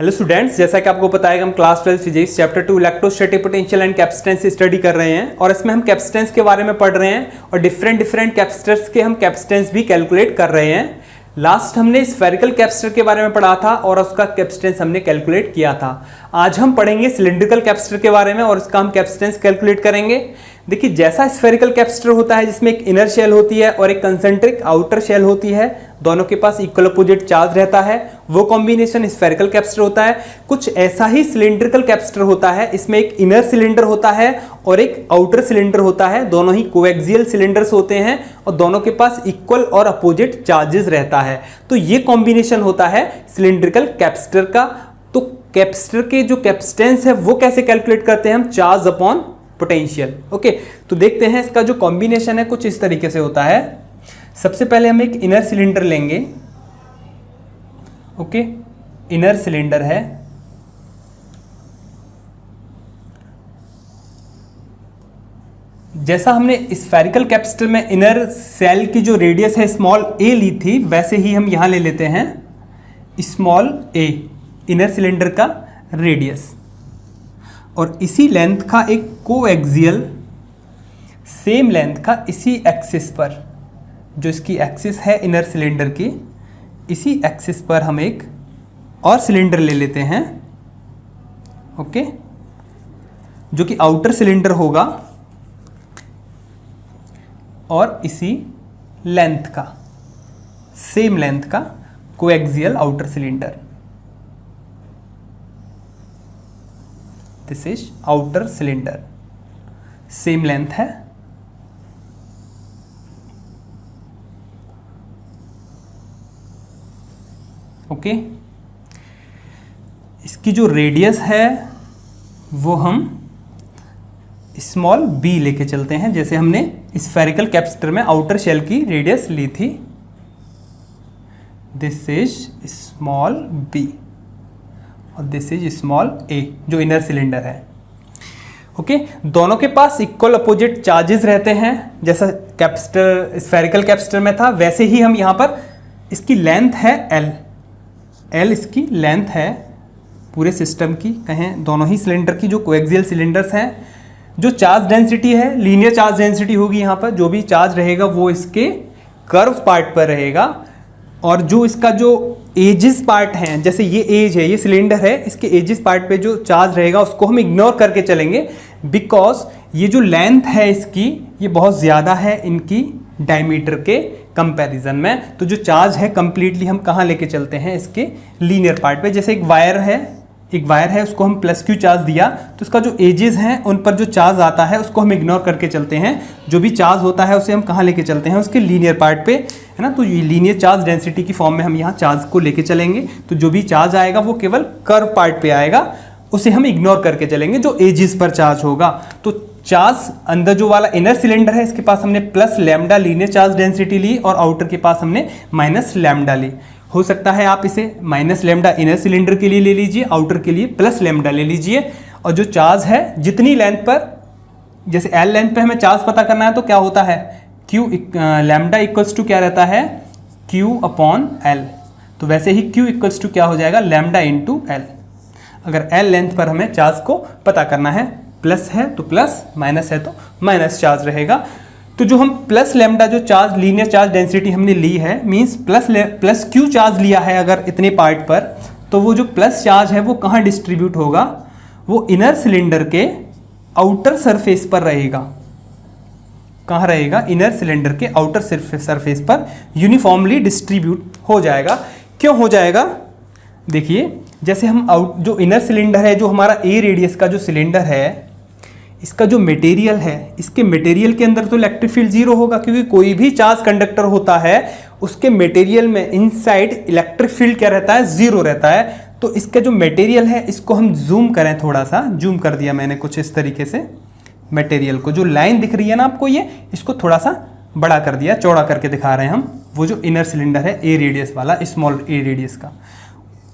Hello students, जैसा कि आपको पता है कि हम class 12 physics chapter 2 electrostatic potential and capacitance study कर रहे हैं और इसमें हम कैपेसिटेंस के बारे में पढ़ रहे हैं और डिफरेंट कैपेसिटर्स के हम कैपेसिटेंस भी कैलकुलेट कर रहे हैं। लास्ट हमने स्फेरिकल कैपेसिटर के बारे में पढ़ा था और उसका कैपेसिटेंस हमने कैलकुलेट किया था। आज हम पढ़ेंगे सिलिंड्रिकल कैपेसिटर के बारे में और इसका हम कैपेसिटेंस कैलकुलेट करेंगे। देखिए, जैसा स्फेरिकल कैपेसिटर होता है जिसमें एक इनर शेल होती है और एक कंसेंट्रिक आउटर शेल होती है, दोनों के पास इक्वल अपोजिट चार्ज रहता है, वो कॉम्बिनेशन स्फेरिकल कैपेसिटर होता है। कुछ ऐसा ही सिलिंड्रिकल कैपेसिटर होता है, इसमें एक इनर सिलेंडर होता है और एक आउटर सिलेंडर होता है, दोनों ही कोएक्सियल सिलेंडर्स होते हैं और दोनों के पास इक्वल और अपोजिट चार्जेस रहता है। तो ये कॉम्बिनेशन होता है सिलिंड्रिकल कैपेसिटर का। तो कैपेसिटर के जो कैपेसिटेंस है वो कैसे कैलकुलेट करते हैं हम? Charge upon potential. ओके, तो देखते हैं इसका जो कॉम्बिनेशन है कुछ इस तरीके से होता है। सबसे पहले हम एक इनर सिलेंडर लेंगे। ओके, इनर सिलेंडर है, जैसा हमने स्फेरिकल कैपेसिटर में इनर सेल की जो रेडियस है स्मॉल ए ली थी, वैसे ही हम यहां ले लेते हैं स्मॉल ए, इनर सिलेंडर का रेडियस, और इसी लेंथ का एक कोएक्सियल सेम लेंथ का इसी एक्सिस पर, जो इसकी एक्सिस है इनर सिलेंडर की, इसी एक्सिस पर हम एक और सिलेंडर ले लेते हैं। ओके, जो कि आउटर सिलेंडर होगा और इसी लेंथ का, सेम लेंथ का coaxial outer cylinder. This is outer cylinder, same length है। ओके, इसकी जो रेडियस है वो हम स्मॉल बी लेके चलते हैं, जैसे हमने स्फेरिकल कैपेसिटर में आउटर शेल की रेडियस ली थी। दिस इज स्मॉल बी और दिस इज स्मॉल ए, जो इनर सिलेंडर है। ओके, दोनों के पास इक्वल अपोजिट चार्जेस रहते हैं, जैसा कैपेसिटर स्फेरिकल कैपेसिटर में था वैसे ही हम यहाँ पर, इसकी लेंथ है एल इसकी लेंथ है पूरे सिस्टम की, कहें दोनों ही सिलेंडर की जो कोएक्सियल सिलेंडर्स हैं। जो चार्ज डेंसिटी है लीनियर चार्ज डेंसिटी होगी, यहाँ पर जो भी चार्ज रहेगा वो इसके कर्व पार्ट पर रहेगा, और जो इसका जो एजेस पार्ट हैं, जैसे ये एज है, ये सिलेंडर है, इसके एजेस पार्ट पे जो चार्ज रहेगा उसको हम इग्नोर करके चलेंगे, बिकॉज ये जो लेंथ है इसकी ये बहुत ज़्यादा है इनकी डायमीटर के कंपैरिजन में। तो जो चार्ज है कंप्लीटली हम कहाँ लेके चलते हैं? इसके लीनियर पार्ट पे। जैसे एक वायर है उसको हम प्लस क्यू चार्ज दिया, तो उसका जो एजेस हैं उन पर जो चार्ज आता है उसको हम इग्नोर करके चलते हैं। जो भी चार्ज होता है उसे हम कहाँ लेके चलते हैं? उसके लीनियर पार्ट पे, है ना। तो ये लीनियर चार्ज डेंसिटी की फॉर्म में हम यहाँ चार्ज को लेके चलेंगे, तो जो भी चार्ज आएगा वो केवल कर्व पार्ट पे आएगा, उसे हम इग्नोर करके चलेंगे जो एजेस पर चार्ज होगा। तो चार्ज अंदर जो वाला इनर सिलेंडर है इसके पास हमने plus lambda linear charge density ली और आउटर के पास हमने माइनस लैम्डा ली। हो सकता है आप इसे माइनस लैम्डा इनर सिलेंडर के लिए ले लीजिए, आउटर के लिए प्लस लैम्डा ले लीजिए। और जो चार्ज है जितनी लेंथ पर, जैसे एल लेंथ पे हमें चार्ज पता करना है तो क्या होता है? क्यू लैम्डा इक्वल्स टू क्या रहता है? Q upon L. तो वैसे ही क्यू इक्वल्स टू क्या हो जाएगा? Lambda into L. अगर एल लेंथ पर हमें चार्ज को पता करना है, प्लस है तो प्लस, माइनस है तो माइनस चार्ज रहेगा। तो जो हम प्लस लैम्डा जो चार्ज लीनियर चार्ज डेंसिटी हमने ली है, मींस प्लस क्यू चार्ज लिया है अगर इतने पार्ट पर, तो वो जो प्लस चार्ज है वो कहाँ डिस्ट्रीब्यूट होगा? वो इनर सिलेंडर के आउटर सरफेस पर रहेगा। कहाँ रहेगा? इनर सिलेंडर के आउटर सरफेस पर यूनिफॉर्मली डिस्ट्रीब्यूट हो जाएगा। क्यों हो जाएगा? देखिए, जैसे हम जो इनर सिलेंडर है, जो हमारा ए रेडियस का जो सिलेंडर है, इसका जो मटेरियल है, इसके मटेरियल के अंदर तो इलेक्ट्रिक फील्ड जीरो होगा, क्योंकि कोई भी चार्ज कंडक्टर होता है उसके मटेरियल में इनसाइड इलेक्ट्रिक फील्ड क्या रहता है? जीरो रहता है। तो इसका जो मटेरियल है इसको हम जूम करें, थोड़ा सा जूम कर दिया मैंने कुछ इस तरीके से। मटेरियल को जो लाइन दिख रही है ना आपको, ये इसको थोड़ा सा बड़ा कर दिया, चौड़ा करके दिखा रहे हैं हम। वो जो इनर सिलेंडर है ए रेडियस वाला, स्मॉल ए रेडियस का,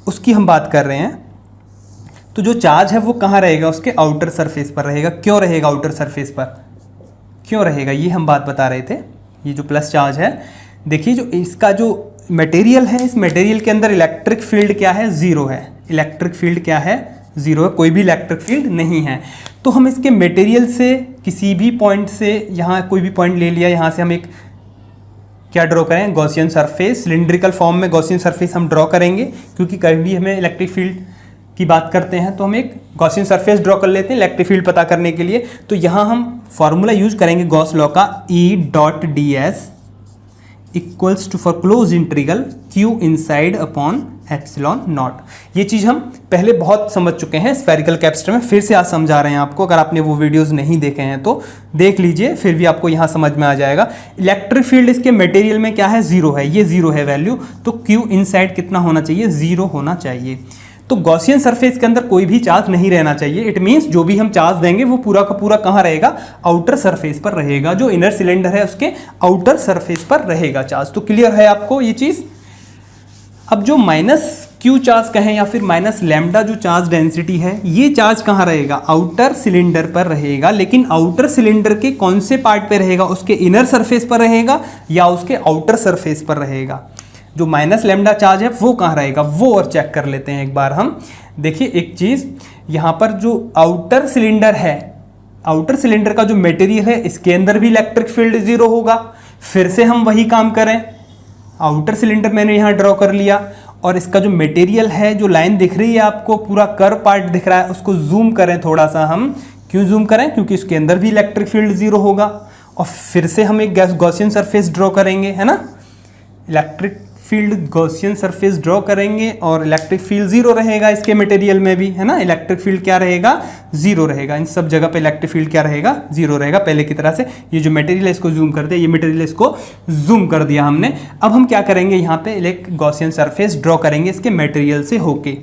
उसकी हम बात कर रहे हैं। तो जो चार्ज है वो कहाँ रहेगा? उसके आउटर सरफेस पर रहेगा। क्यों रहेगा आउटर सरफेस पर? क्यों रहेगा ये हम बात बता रहे थे। ये जो प्लस चार्ज है, देखिए जो इसका जो मटेरियल है, इस मटेरियल के अंदर इलेक्ट्रिक फील्ड क्या है? जीरो है। इलेक्ट्रिक फील्ड क्या है, ज़ीरो है, कोई भी इलेक्ट्रिक फील्ड नहीं है। तो हम इसके मटेरियल से किसी भी पॉइंट से, यहाँ कोई भी पॉइंट ले लिया, यहाँ से हम एक क्या ड्रॉ करें, गॉसियन सरफेस, सिलिंड्रिकल फॉर्म में गॉसियन सरफेस हम ड्रॉ करेंगे, क्योंकि कभी भी हमें इलेक्ट्रिक फील्ड की बात करते हैं तो हम एक गॉसियन सरफेस ड्रॉ कर लेते हैं इलेक्ट्रिक फील्ड पता करने के लिए। तो यहाँ हम फॉर्मूला यूज करेंगे गॉस लॉ का, E.ds equals to for close integral Q inside upon epsilon naught. ये चीज़ हम पहले बहुत समझ चुके हैं स्फेरिकल कैपेसिटर में, फिर से आज समझा रहे हैं आपको। अगर आपने वो वीडियोस नहीं देखे हैं तो देख लीजिए, फिर भी आपको यहाँ समझ में आ जाएगा। इलेक्ट्रिक फील्ड इसके मटेरियल में क्या है, जीरो है, ये जीरो है वैल्यू, तो Q इनसाइड कितना होना चाहिए, जीरो होना चाहिए। तो गॉसियन सरफेस के अंदर कोई भी चार्ज नहीं रहना चाहिए। इट मीन्स जो भी हम चार्ज देंगे वो पूरा का पूरा कहाँ रहेगा, आउटर सरफेस पर रहेगा, जो इनर सिलेंडर है उसके आउटर सरफेस पर रहेगा चार्ज। तो क्लियर है आपको ये चीज़। अब जो माइनस क्यू चार्ज कहें या फिर माइनस लैम्डा जो चार्ज डेंसिटी है, ये चार्ज कहाँ रहेगा, आउटर सिलेंडर पर रहेगा। लेकिन आउटर सिलेंडर के कौन से पार्ट पे रहेगा, उसके इनर सरफेस पर रहेगा या उसके आउटर सरफेस पर रहेगा। जो माइनस लैम्डा चार्ज है वो कहाँ रहेगा, वो और चेक कर लेते हैं एक बार हम। देखिए एक चीज़, यहाँ पर जो आउटर सिलेंडर है, आउटर सिलेंडर का जो मटेरियल है, इसके अंदर भी इलेक्ट्रिक फील्ड जीरो होगा। फिर से हम वही काम करें, आउटर सिलेंडर मैंने यहाँ ड्रॉ कर लिया और इसका जो मटेरियल है, जो लाइन दिख रही है आपको, पूरा कर्व पार्ट दिख रहा है, उसको जूम करें थोड़ा सा हम। क्यों जूम करें, क्योंकि उसके अंदर भी इलेक्ट्रिक फील्ड जीरो होगा। और फिर से हम एक गॉसियन सरफेस ड्रॉ करेंगे, है ना, electric field Gaussian surface draw करेंगे और इलेक्ट्रिक फील्ड जीरो रहेगा इसके मटेरियल में भी, है ना। इलेक्ट्रिक फील्ड क्या रहेगा, जीरो रहेगा। इन सब जगह पे इलेक्ट्रिक फील्ड क्या रहेगा, जीरो रहेगा, पहले की तरह से। ये जो मटेरियल है इसको जूम कर दिया, ये मटेरियल इसको जूम कर दिया हमने। अब हम क्या करेंगे, यहाँ पे एक गॉसियन सरफेस ड्रॉ करेंगे इसके मटेरियल से होके।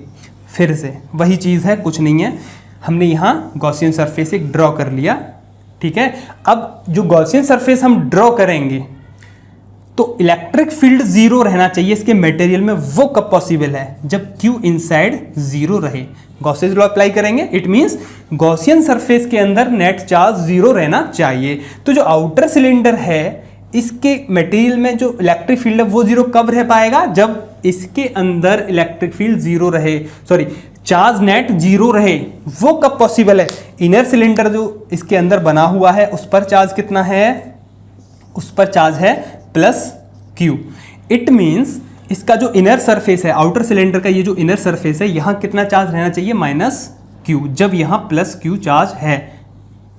फिर से वही चीज़ है, कुछ नहीं है, हमने यहाँ गॉसियन सरफेस एक ड्रॉ कर लिया, ठीक है। अब जो गॉसियन सरफेस हम ड्रॉ करेंगे तो इलेक्ट्रिक फील्ड जीरो रहना चाहिए इसके मटेरियल में। वो कब पॉसिबल है, जब Q इनसाइड जीरो रहे। गॉसेस लॉ अप्लाई करेंगे, इट मींस गॉसियन सरफेस के अंदर नेट चार्ज जीरो रहना चाहिए। तो जो आउटर सिलेंडर है, इसके मटेरियल में जो इलेक्ट्रिक फील्ड है वो जीरो कब रह पाएगा, जब इसके अंदर इलेक्ट्रिक फील्ड जीरो रहे, सॉरी चार्ज नेट जीरो रहे। वो कब पॉसिबल है, इनर सिलेंडर जो इसके अंदर बना हुआ है उस पर चार्ज कितना है, उस पर चार्ज है प्लस Q। इट मीन्स इसका जो इनर सरफेस है, आउटर सिलेंडर का ये जो इनर सरफेस है, यहाँ कितना चार्ज रहना चाहिए, माइनस Q, जब यहाँ प्लस Q चार्ज है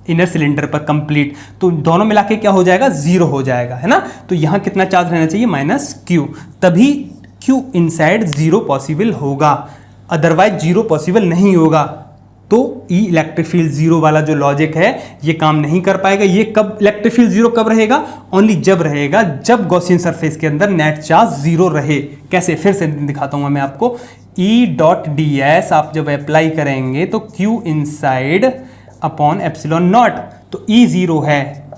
इनर सिलेंडर पर कंप्लीट। तो दोनों मिला के क्या हो जाएगा, जीरो हो जाएगा, है ना। तो यहाँ कितना चार्ज रहना चाहिए, माइनस Q, तभी Q इनसाइड जीरो पॉसिबल होगा, अदरवाइज जीरो पॉसिबल नहीं होगा। तो ई इलेक्ट्रिक फील्ड जीरो वाला जो लॉजिक है ये काम नहीं कर पाएगा। ये कब इलेक्ट्रिक फील्ड जीरो कब रहेगा, ओनली जब रहेगा जब गॉसियन सरफेस के अंदर नेट चार्ज जीरो रहे। कैसे, फिर से दिखाता हूँ मैं आपको। E.ds आप जब अप्लाई करेंगे तो Q inside upon epsilon not, तो E जीरो है,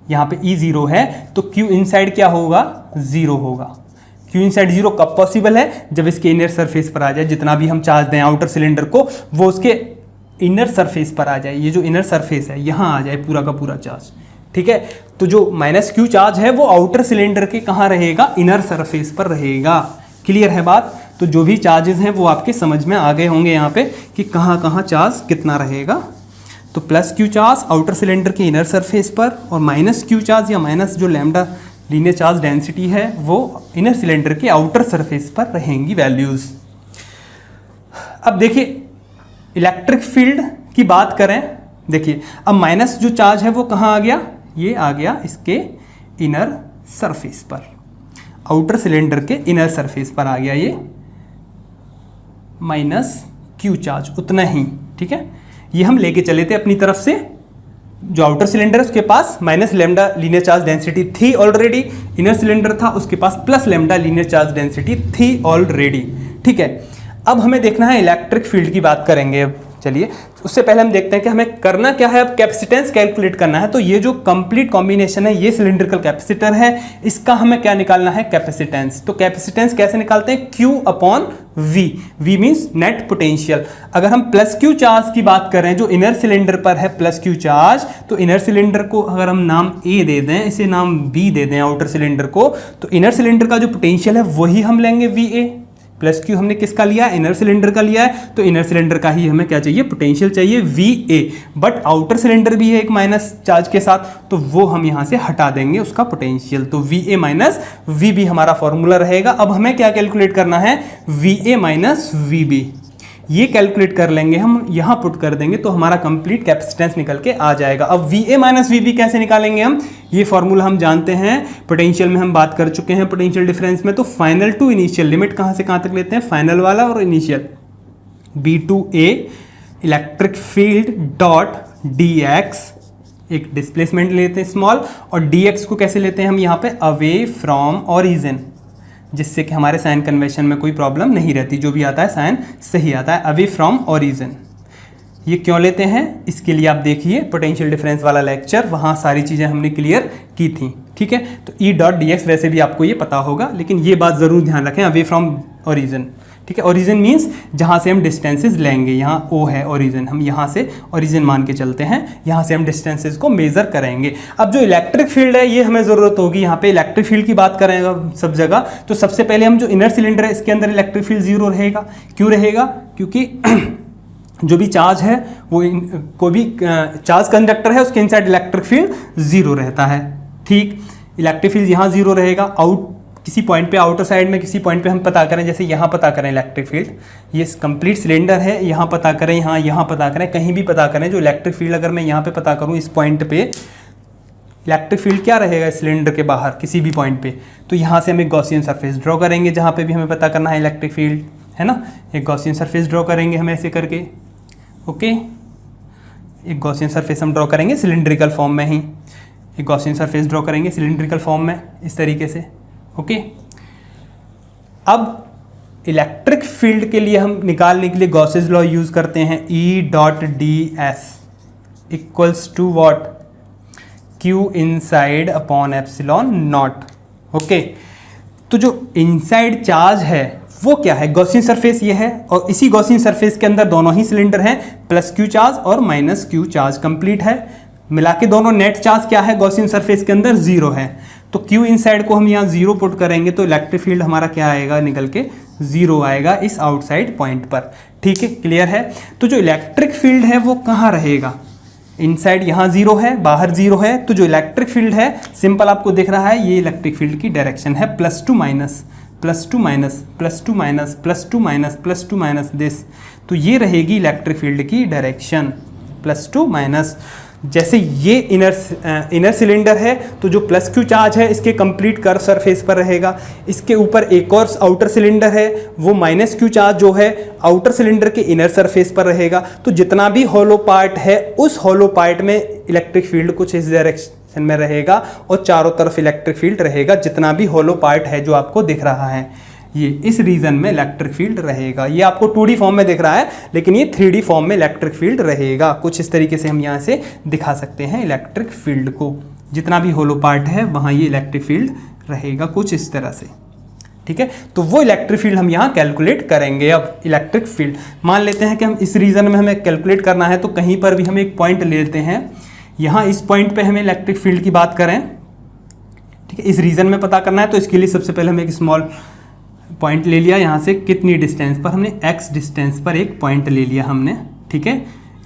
यहाँ पे E जीरो है, तो Q इनसाइड क्या होगा, जीरो होगा। Q इनसाइड जीरो कब पॉसिबल है, जब इसके इनर सरफेस पर आ जाए, जितना भी हम चार्ज दें आउटर सिलेंडर को वो उसके इनर सरफेस पर आ जाए। ये जो इनर सरफेस है यहाँ आ जाए पूरा का पूरा चार्ज, ठीक है। तो जो माइनस Q चार्ज है वो आउटर सिलेंडर के कहाँ रहेगा, इनर सरफेस पर रहेगा। क्लियर है बात। तो जो भी चार्जेस हैं वो आपके समझ में आ गए होंगे यहाँ पे कि कहाँ कहाँ चार्ज कितना रहेगा। तो plus Q charge outer cylinder के इनर सरफेस पर और माइनस Q चार्ज या माइनस जो लैम्डा लीनियर चार्ज डेंसिटी है वो इनर सिलेंडर के आउटर सरफेस पर रहेंगी वैल्यूज। अब देखिए इलेक्ट्रिक फील्ड की बात करें, देखिए अब माइनस जो चार्ज है वो कहाँ आ गया, ये आ गया इसके इनर सरफेस पर, आउटर सिलेंडर के इनर सरफेस पर आ गया ये माइनस Q चार्ज, उतना ही, ठीक है। ये हम लेके चले थे अपनी तरफ से। जो आउटर सिलेंडर है उसके पास minus lambda linear charge density थी ऑलरेडी, इनर सिलेंडर था उसके पास plus lambda linear charge density थी ऑलरेडी, ठीक है। अब हमें देखना है इलेक्ट्रिक फील्ड की बात करेंगे। अब चलिए उससे पहले हम देखते हैं कि हमें करना क्या है। अब कैपेसिटेंस कैलकुलेट करना है। तो ये जो कंप्लीट कॉम्बिनेशन है ये सिलिंड्रिकल कैपेसिटर है, इसका हमें क्या निकालना है, कैपेसिटेंस। तो कैपेसिटेंस कैसे निकालते हैं, Q upon V। V means net potential. अगर हम प्लस Q चार्ज की बात करें जो इनर सिलेंडर पर है प्लस Q चार्ज, तो इनर सिलेंडर को अगर हम नाम A दे दें, इसे नाम B दे दें आउटर सिलेंडर को, तो इनर सिलेंडर का जो पोटेंशियल है वही हम लेंगे VA प्लस क्यू हमने किसका लिया है, इनर सिलेंडर का लिया है, तो इनर सिलेंडर का ही हमें क्या चाहिए, पोटेंशियल चाहिए VA। बट आउटर सिलेंडर भी है एक माइनस चार्ज के साथ, तो वो हम यहाँ से हटा देंगे उसका पोटेंशियल, तो VA माइनस VB हमारा फॉर्मूला रहेगा। अब हमें क्या कैलकुलेट करना है, VA माइनस VB, ये कैलकुलेट कर लेंगे हम, यहाँ पुट कर देंगे तो हमारा कंप्लीट कैपेसिटेंस निकल के आ जाएगा। अब VA माइनस VB कैसे निकालेंगे हम, ये फॉर्मूला हम जानते हैं, पोटेंशियल में हम बात कर चुके हैं पोटेंशियल डिफरेंस में। तो फाइनल टू इनिशियल, लिमिट कहाँ से कहाँ तक लेते हैं, फाइनल वाला और initial, B2A electric field dot dx, एक डिस्प्लेसमेंट लेते हैं स्मॉल, और dx को कैसे लेते हैं हम यहाँ पे, अवे फ्रॉम ओरिजिन, जिससे कि हमारे साइन कन्वेंशन में कोई प्रॉब्लम नहीं रहती, जो भी आता है साइन सही आता है, अवे फ्रॉम ओरिजिन। ये क्यों लेते हैं, इसके लिए आप देखिए पोटेंशियल डिफरेंस वाला लेक्चर, वहाँ सारी चीज़ें हमने क्लियर की थी, ठीक है। तो E डॉट dx वैसे भी आपको ये पता होगा, लेकिन ये बात ज़रूर ध्यान रखें, अवे फ्रॉम ओरिजिन, ठीक है। ओरिजिन मीन्स जहाँ से हम डिस्टेंसेस लेंगे, यहाँ O है ओरिजिन, हम यहाँ से ओरिजिन मान के चलते हैं, यहाँ से हम डिस्टेंसेस को मेज़र करेंगे। अब जो इलेक्ट्रिक फील्ड है ये हमें ज़रूरत होगी, यहाँ पे इलेक्ट्रिक फील्ड की बात करेंगे सब जगह, तो सबसे पहले हम जो इनर सिलेंडर है इसके अंदर इलेक्ट्रिक फील्ड 0 रहेगा। क्यों रहेगा, क्योंकि जो भी चार्ज है वो कोई भी चार्ज कंडक्टर है उसके इनसाइड इलेक्ट्रिक फील्ड 0 रहता है, ठीक। इलेक्ट्रिक फील्ड यहाँ 0 रहेगा, आउट किसी पॉइंट पे आउटर साइड में किसी पॉइंट पे हम पता करें, जैसे यहाँ पता करें इलेक्ट्रिक फील्ड, ये कंप्लीट सिलेंडर है, यहाँ पता करें, यहाँ पता करें, कहीं भी पता करें, जो इलेक्ट्रिक फील्ड अगर मैं यहाँ पे पता करूँ इस पॉइंट पे, इलेक्ट्रिक फील्ड क्या रहेगा सिलेंडर के बाहर किसी भी पॉइंट पे, तो यहाँ से हम एक गॉसियन सरफेस ड्रॉ करेंगे जहाँ पे भी हमें पता करना है इलेक्ट्रिक फील्ड, है ना। एक गॉसियन सरफेस ड्रॉ करेंगे हम ऐसे करके, ओके। एक गॉसियन सरफेस हम ड्रॉ करेंगे सिलेंड्रिकल फॉर्म में ही, एक गॉसियन सरफेस ड्रॉ करेंगे सिलेंड्रिकल फॉर्म में इस तरीके से, ओके। अब इलेक्ट्रिक फील्ड के लिए हम निकालने के लिए गॉसेस लॉ यूज करते हैं, E dot ds equals to what, Q inside upon epsilon naught, okay. तो जो इनसाइड चार्ज है वो क्या है, गॉसियन सरफेस ये है, और इसी गॉसियन सरफेस के अंदर दोनों ही सिलेंडर हैं, प्लस Q चार्ज और माइनस Q चार्ज कंप्लीट है, मिला के दोनों नेट चार्ज क्या है गॉसियन सरफेस के अंदर 0 है। तो Q इनसाइड को हम यहाँ 0 पुट करेंगे तो इलेक्ट्रिक फील्ड हमारा क्या आएगा, निकल के 0 आएगा इस आउटसाइड पॉइंट पर, ठीक है, क्लियर है। तो जो इलेक्ट्रिक फील्ड है वो कहाँ रहेगा, इनसाइड यहाँ 0 है, बाहर 0 है, तो जो इलेक्ट्रिक फील्ड है सिंपल आपको दिख रहा है, ये इलेक्ट्रिक फील्ड की डायरेक्शन है, plus two minus plus two minus plus two minus plus two minus plus two minus this, तो ये रहेगी इलेक्ट्रिक फील्ड की डायरेक्शन, प्लस टू माइनस। जैसे ये इनर सिलेंडर है तो जो प्लस क्यू चार्ज है इसके कंप्लीट कर्व सरफेस पर रहेगा, इसके ऊपर एक और आउटर सिलेंडर है वो माइनस क्यू चार्ज जो है आउटर सिलेंडर के इनर सरफेस पर रहेगा। तो जितना भी हॉलो पार्ट है उस हॉलो पार्ट में इलेक्ट्रिक फील्ड कुछ इस डायरेक्शन में रहेगा और चारों तरफ इलेक्ट्रिक फील्ड रहेगा, जितना भी हॉलो पार्ट है जो आपको दिख रहा है ये इस रीजन में इलेक्ट्रिक फील्ड रहेगा। ये आपको 2D फॉर्म में दिख रहा है लेकिन ये 3D फॉर्म में इलेक्ट्रिक फील्ड रहेगा। कुछ इस तरीके से हम यहाँ से दिखा सकते हैं इलेक्ट्रिक फील्ड को, जितना भी होलो पार्ट है वहाँ ये इलेक्ट्रिक फील्ड रहेगा कुछ इस तरह से, ठीक है। तो वो इलेक्ट्रिक फील्ड हम यहाँ कैलकुलेट करेंगे। अब इलेक्ट्रिक फील्ड मान लेते हैं कि हम इस रीजन में हमें कैलकुलेट करना है, तो कहीं पर भी हम एक पॉइंट ले लेते हैं, यहाँ इस पॉइंट पे हमें इलेक्ट्रिक फील्ड की बात करें, ठीक है, इस रीजन में पता करना है। तो इसके लिए सबसे पहले हम एक स्मॉल पॉइंट ले लिया, यहाँ से कितनी डिस्टेंस पर, हमने x डिस्टेंस पर एक पॉइंट ले लिया हमने, ठीक है।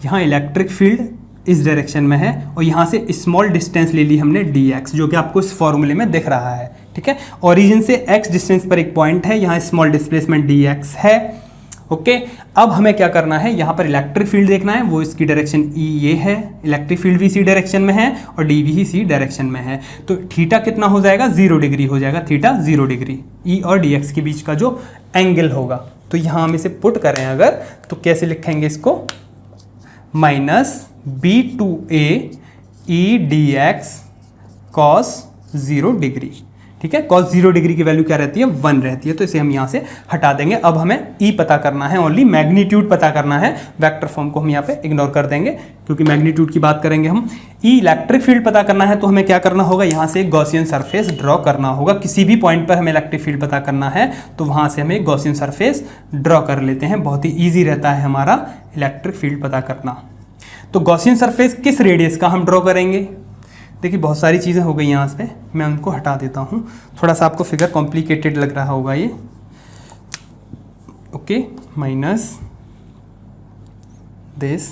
यहाँ इलेक्ट्रिक फील्ड इस डायरेक्शन में है और यहाँ से स्मॉल डिस्टेंस ले ली हमने dx, जो कि आपको इस फॉर्मूले में दिख रहा है, ठीक है। ओरिजिन से x डिस्टेंस पर एक पॉइंट है, यहाँ स्मॉल डिस्प्लेसमेंट dx है, ओके। अब हमें क्या करना है, यहाँ पर इलेक्ट्रिक फील्ड देखना है, वो इसकी डायरेक्शन E ये है, इलेक्ट्रिक फील्ड भी इसी डायरेक्शन में है और D भी इसी डायरेक्शन में है। तो थीटा कितना हो जाएगा, 0 डिग्री हो जाएगा, थीटा 0 डिग्री, E और dx के बीच का जो एंगल होगा। तो यहाँ हम इसे पुट करें अगर, तो कैसे लिखेंगे इसको, minus B2A E dx cos 0 degree, ठीक है। cos 0 डिग्री की वैल्यू क्या रहती है, 1 रहती है, तो इसे हम यहाँ से हटा देंगे। अब हमें E पता करना है, ओनली मैग्नीट्यूड पता करना है, वेक्टर फॉर्म को हम यहाँ पे इग्नोर कर देंगे क्योंकि मैग्नीट्यूड की बात करेंगे हम। E इलेक्ट्रिक फील्ड पता करना है तो हमें क्या करना होगा, यहाँ से एक गॉसियन सरफेस ड्रॉ करना होगा। किसी भी पॉइंट पर हमें इलेक्ट्रिक फील्ड पता करना है तो वहाँ से हमें एक गॉसियन सरफेस ड्रॉ कर लेते हैं, बहुत ही ईजी रहता है हमारा इलेक्ट्रिक फील्ड पता करना। तो गॉसियन सरफेस किस रेडियस का हम ड्रॉ करेंगे, देखिए बहुत सारी चीज़ें हो गई यहाँ पे, मैं उनको हटा देता हूँ, थोड़ा सा आपको फिगर कॉम्प्लिकेटेड लग रहा होगा ये। Okay, minus this.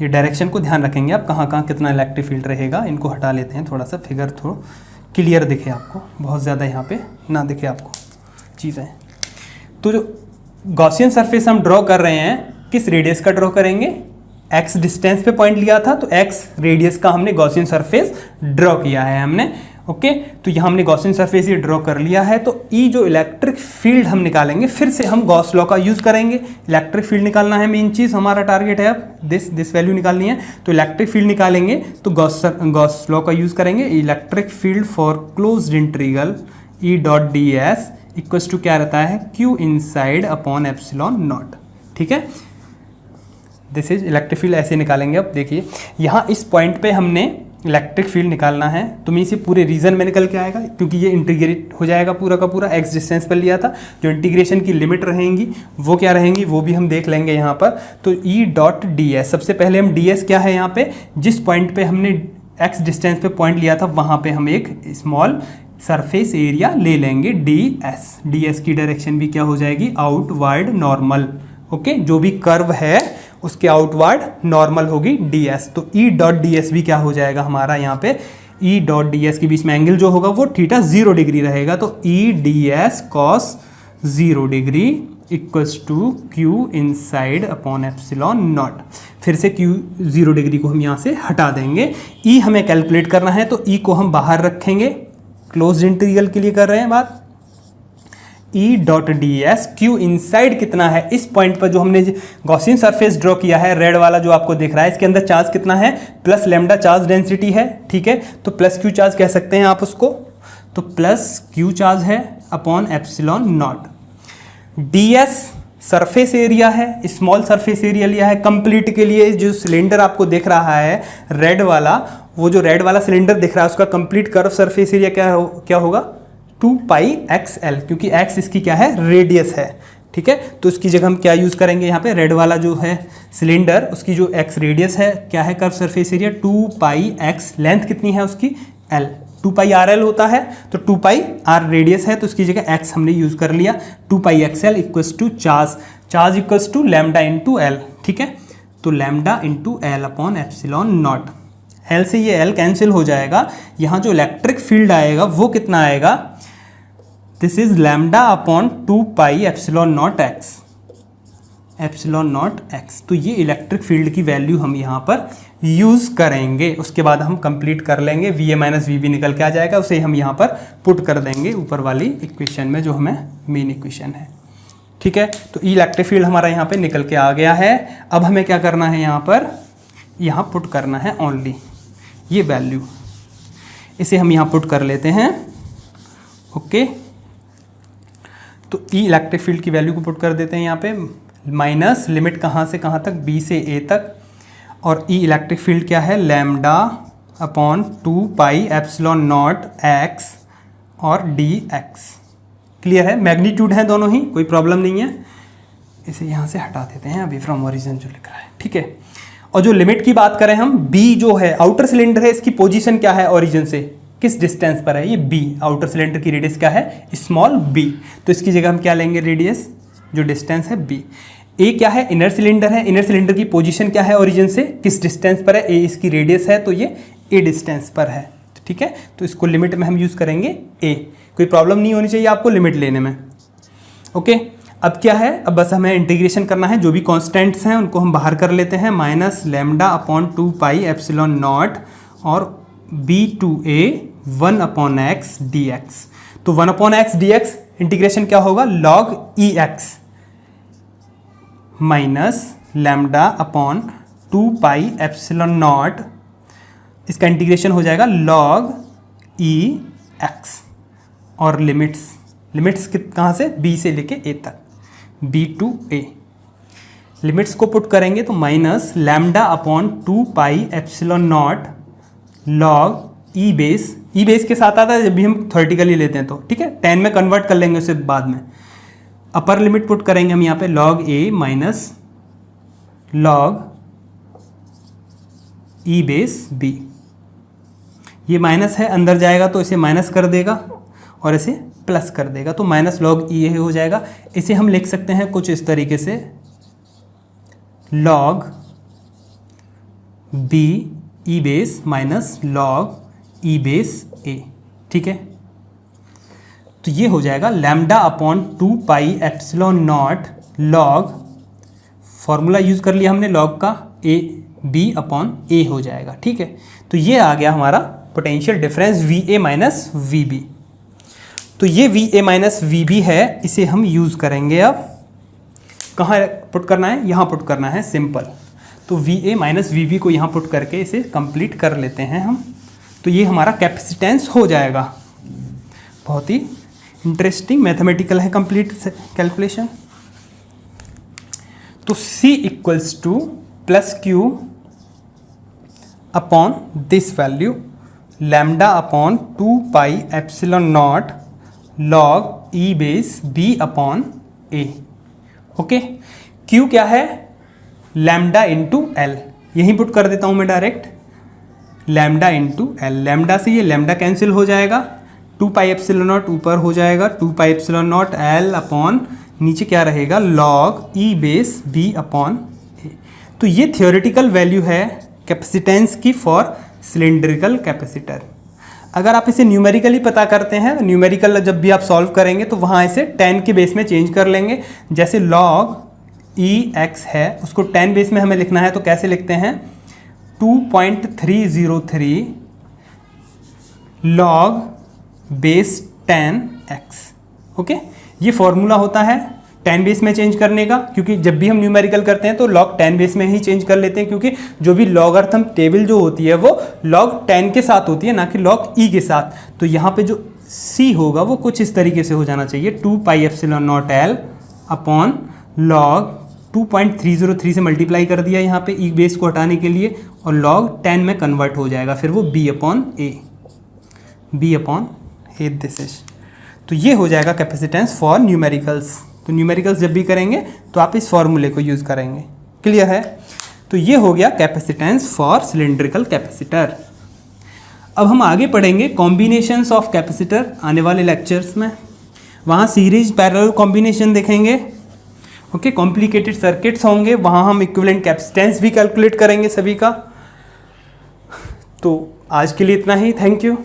ये डायरेक्शन को ध्यान रखेंगे आप, कहाँ कहाँ कितना इलेक्ट्रिक फील्ड रहेगा। इनको हटा लेते हैं, थोड़ा सा फिगर थोड़ा क्लियर दिखे आपको, बहुत ज़्यादा यहाँ पे ना दिखे आपको चीज़ें। तो जो गॉसियन सरफेस हम ड्रॉ कर रहे हैं, किस रेडियस का ड्रॉ करेंगे? x डिस्टेंस पे पॉइंट लिया था तो x रेडियस का हमने गॉसियन सरफेस ड्रॉ किया है हमने। ओके, तो यहाँ हमने गॉसियन सरफेस ये ड्रॉ कर लिया है। तो ई जो इलेक्ट्रिक फील्ड हम निकालेंगे, फिर से हम गॉस लॉ का यूज़ करेंगे। इलेक्ट्रिक फील्ड निकालना है, मेन चीज़ हमारा टारगेट है। अब दिस वैल्यू निकालनी है, तो इलेक्ट्रिक फील्ड निकालेंगे तो गॉस लॉ का यूज़ करेंगे। Electric field for closed integral E dot D S equals to क्या रहता है? Q inside upon epsilon naught. ठीक है, दिस इज इलेक्ट्रिक फील्ड। ऐसे निकालेंगे। अब देखिए यहाँ इस पॉइंट पे हमने इलेक्ट्रिक फील्ड निकालना है, तो मैं इसे पूरे रीजन में निकल के आएगा, क्योंकि ये इंटीग्रेट हो जाएगा पूरा का पूरा। एक्स डिस्टेंस पर लिया था, जो इंटीग्रेशन की लिमिट रहेंगी वो क्या रहेंगी वो भी हम देख लेंगे यहाँ पर। तो ई डॉट डी एस, सबसे पहले हम डी एस क्या है यहाँ पे, जिस पॉइंट पे हमने एक्स डिस्टेंस पे पॉइंट लिया था वहाँ पे हम एक स्मॉल सरफेस एरिया ले लेंगे डी एस। डी एस की डायरेक्शन भी क्या हो जाएगी? Outward normal. ओके, जो भी कर्व है उसके आउटवर्ड नॉर्मल होगी डी एस। तो ई डॉट डी एस भी क्या हो जाएगा हमारा यहाँ पे? ई डॉट डी एस के बीच में एंगल जो होगा वो थीटा 0 डिग्री रहेगा। तो E D S cos 0 degree equals to Q inside upon epsilon naught. फिर से क्यू 0 डिग्री को हम यहाँ से हटा देंगे। ई हमें कैलकुलेट करना है, तो ई को हम बाहर रखेंगे। क्लोज इंटीग्रल के लिए कर रहे हैं बात। ई dot D S, Q inside कितना है? इस पॉइंट पर जो हमने गॉसियन सरफेस ड्रॉ किया है, रेड वाला जो आपको दिख रहा है, इसके अंदर चार्ज कितना है? प्लस लैम्डा चार्ज डेंसिटी है। ठीक है, तो प्लस क्यू चार्ज कह सकते हैं आप उसको। तो प्लस क्यू चार्ज है upon epsilon not. D S surface area है, स्मॉल सरफेस एरिया लिया है कंप्लीट के लिए। जो सिलेंडर आपको दिख रहा है रेड वाला, वो जो रेड वाला सिलेंडर दिख रहा है उसका कंप्लीट कर्व सरफेस एरिया क्या होगा? 2 पाई एक्स एल, क्योंकि एक्स इसकी क्या है? रेडियस है। ठीक है, तो उसकी जगह हम क्या यूज़ करेंगे यहाँ पे? रेड वाला जो है सिलेंडर, उसकी जो एक्स रेडियस है क्या है? Curve surface area 2 pi x. Length कितनी है उसकी? एल। 2 पाई आर एल होता है, तो 2 पाई आर रेडियस है, तो उसकी जगह एक्स हमने यूज़ कर लिया। 2 pi x L equals to charge equals to lambda into L. ठीक है, तो lambda into L upon epsilon naught. L से ये एल कैंसिल हो जाएगा। यहाँ जो इलेक्ट्रिक फील्ड आएगा वो कितना आएगा? This is lambda upon 2 pi epsilon not x. Epsilon not x, तो ये इलेक्ट्रिक फील्ड की वैल्यू हम यहाँ पर यूज़ करेंगे। उसके बाद हम कंप्लीट कर लेंगे, V A minus V B निकल के आ जाएगा, उसे हम यहाँ पर पुट कर देंगे ऊपर वाली इक्वेशन में जो हमें मेन इक्वेशन है। ठीक है, तो इलेक्ट्रिक फील्ड हमारा यहाँ पे निकल के आ गया है। अब हमें क्या करना है? यहाँ पुट करना है ओनली ये वैल्यू, इसे हम यहाँ पुट कर लेते हैं। ओके, तो ई इलेक्ट्रिक फील्ड की वैल्यू को पुट कर देते हैं यहाँ पे। माइनस लिमिट कहाँ से कहाँ तक? बी से ए तक। और ई इलेक्ट्रिक फील्ड क्या है? Lambda upon 2 pi epsilon not x और डी एक्स। क्लियर है? मैग्नीट्यूड है दोनों ही, कोई प्रॉब्लम नहीं है। इसे यहाँ से हटा देते हैं अभी फ्रॉम ओरिजिन जो लिख रहा है। ठीक है, और जो लिमिट की बात करें हम, बी जो है आउटर सिलेंडर है, इसकी पोजीशन क्या है? ओरिजिन से किस डिस्टेंस पर है? ये बी। आउटर सिलेंडर की रेडियस क्या है? Small B. तो इसकी जगह हम क्या लेंगे? रेडियस जो डिस्टेंस है बी। ए क्या है? इनर सिलेंडर है। इनर सिलेंडर की पोजीशन क्या है? ओरिजिन से किस डिस्टेंस पर है? ए इसकी रेडियस है, तो ये ए डिस्टेंस पर है। ठीक है, तो इसको लिमिट में हम यूज़ करेंगे ए। कोई प्रॉब्लम नहीं होनी चाहिए आपको लिमिट लेने में। ओके, अब क्या है? अब बस हमें इंटीग्रेशन करना है। जो भी कॉन्स्टेंट्स हैं उनको हम बाहर कर लेते हैं। Minus lambda upon 2 pi epsilon naught और B to A 1 upon x d x. तो 1 upon x d x integration क्या होगा? Log e x minus lambda upon 2 pi epsilon naught, इसका इंटीग्रेशन हो जाएगा लॉग ई एक्स। और limits कहाँ से? बी से लेके ए तक, बी टू ए। लिमिट्स को पुट करेंगे तो minus lambda upon 2 pi epsilon not log E base के साथ आता है जब भी हम थ्योरेटिकली लेते हैं तो। ठीक है, 10 में कन्वर्ट कर लेंगे उसे बाद में। अपर लिमिट पुट करेंगे हम यहाँ पे log A minus log E base B. ये माइनस है, अंदर जाएगा तो इसे माइनस कर देगा, और इसे प्लस कर देगा, तो माइनस लॉग ई हो जाएगा। इसे हम लिख सकते हैं कुछ इस तरीके से, log B e base minus log E base A, ठीक है। तो ये हो जाएगा lambda upon 2 pi epsilon not log, formula use कर लिया हमने लॉग का, ए बी अपॉन ए हो जाएगा, ठीक है। तो ये आ गया हमारा potential difference V A minus V B. तो ये V A minus V B है, इसे हम यूज करेंगे। अब कहाँ पुट करना है, यहाँ पुट करना है, सिंपल। तो V A minus V B को यहाँ पुट करके इसे कंप्लीट कर लेते हैं हम। तो ये हमारा कैपेसिटेंस हो जाएगा। बहुत ही इंटरेस्टिंग मैथमेटिकल है कंप्लीट कैलकुलेशन। तो C equals to plus Q upon this value lambda upon 2 pi epsilon not log E base B upon A. Okay, Q क्या है, लैम्डा इंटू एल, यहीं पुट कर देता हूं मैं direct, lambda into L. Lambda से ये लैम्डा कैंसिल हो जाएगा, 2 पाई एप्सिलॉन नॉट ऊपर हो जाएगा, 2 pi epsilon naught L upon नीचे क्या रहेगा, log E base B upon A. तो ये थियोरेटिकल वैल्यू है कैपेसिटेंस की फॉर सिलेंड्रिकल कैपेसिटर। अगर आप इसे न्यूमेरिकली पता करते हैं, न्यूमेरिकल जब भी आप सॉल्व करेंगे तो वहाँ इसे 10 के बेस में चेंज कर लेंगे। जैसे log ई एक्स है, उसको 10 बेस में हमें लिखना है, तो कैसे लिखते हैं, 2.303 log बेस 10x। ओके, ये फॉर्मूला होता है 10 बेस में चेंज करने का, क्योंकि जब भी हम न्यूमेरिकल करते हैं तो log 10 बेस में ही चेंज कर लेते हैं, क्योंकि जो भी लॉगरिथम टेबल जो होती है वो log 10 के साथ होती है, ना कि log e के साथ। तो यहाँ पे जो c होगा वो कुछ इस तरीके से हो जाना चाहिए, 2 pi epsilon naught L upon log 2.303 से मल्टीप्लाई कर दिया यहाँ पे ई बेस को हटाने के लिए, और log 10 में कन्वर्ट हो जाएगा, फिर वो b upon A this is. तो ये हो जाएगा कैपेसिटेंस फॉर न्यूमेरिकल्स। तो न्यूमेरिकल्स जब भी करेंगे तो आप इस फॉर्मूले को यूज़ करेंगे। क्लियर है? तो ये हो गया कैपेसिटेंस फॉर सिलेंड्रिकल कैपेसिटर। अब हम आगे पढ़ेंगे कॉम्बिनेशंस ऑफ कैपेसिटर आने वाले लेक्चर्स में, वहाँ सीरीज पैरेलल कॉम्बिनेशन देखेंगे। ओके, कॉम्प्लिकेटेड सर्किट्स होंगे, वहाँ हम इक्विवेलेंट कैपेसिटेंस भी कैलकुलेट करेंगे सभी का। तो आज के लिए इतना ही, थैंक यू।